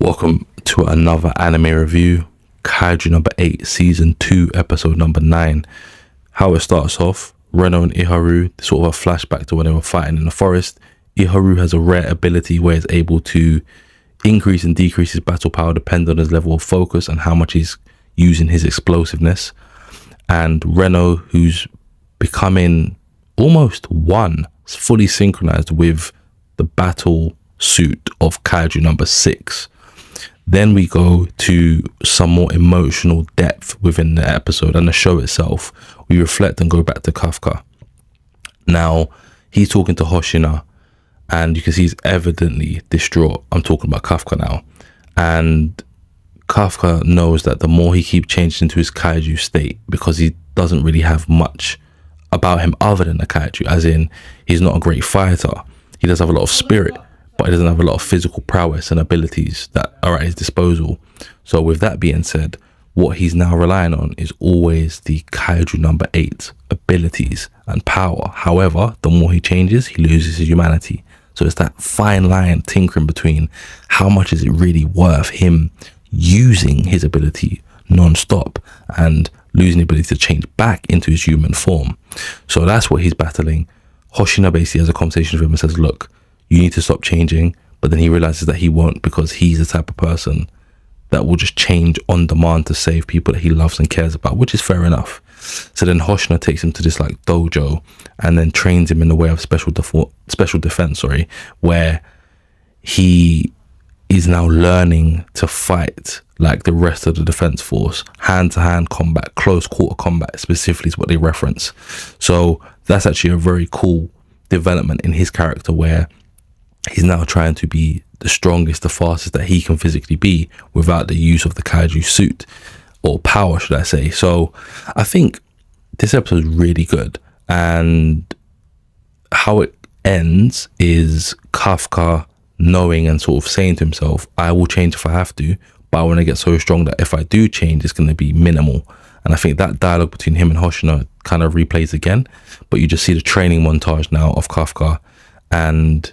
Welcome to another anime review, Kaiju number 8, season 2, episode number 9. How it starts off, Reno and Iharu, sort of a flashback to when they were fighting in the forest. Iharu has a rare ability where he's able to increase and decrease his battle power depending on his level of focus and how much he's using his explosiveness. And Reno, who's becoming almost one, fully synchronized with the battle suit of Kaiju number 6. Then we go to some more emotional depth within the episode and the show itself. We reflect and go back to Kafka. Now, he's talking to Hoshina, and you can see he's evidently distraught. I'm talking about Kafka now. And Kafka knows that the more he keeps changing into his kaiju state, because he doesn't really have much about him other than a kaiju, as in he's not a great fighter. He does have a lot of spirit, but he doesn't have a lot of physical prowess and abilities that are at his disposal. So with that being said, what he's now relying on is always the Kaiju number 8 abilities and power. However, the more he changes, he loses his humanity. So it's that fine line tinkering between how much is it really worth him using his ability non-stop and losing the ability to change back into his human form. So that's what he's battling. Hoshina basically has a conversation with him and says, look, you need to stop changing. But then he realizes that he won't, because he's the type of person that will just change on demand to save people that he loves and cares about, which is fair enough. So then Hoshina takes him to this like dojo and then trains him in the way of special defense, where he is now learning to fight like the rest of the defense force, hand-to-hand combat, close quarter combat specifically is what they reference. So that's actually a very cool development in his character, where he's now trying to be the strongest, the fastest that he can physically be without the use of the kaiju suit, or power, should I say. So I think this episode is really good, and how it ends is Kafka knowing and sort of saying to himself, I will change if I have to, but I want to get so strong that if I do change, it's going to be minimal. And I think that dialogue between him and Hoshina kind of replays again, but you just see the training montage now of Kafka, and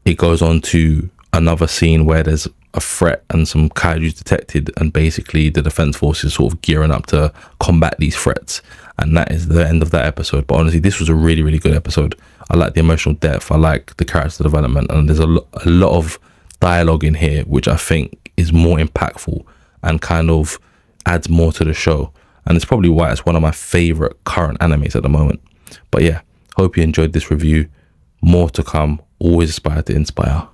it goes on to another scene where there's a threat and some kaiju detected, and basically the defense force is sort of gearing up to combat these threats. And that is the end of that episode. But honestly, this was a really, really good episode. I like the emotional depth. I like the character development. And there's a lot of dialogue in here, which I think is more impactful and kind of adds more to the show. And it's probably why it's one of my favorite current animes at the moment. But yeah, hope you enjoyed this review. More to come. Always aspire to inspire.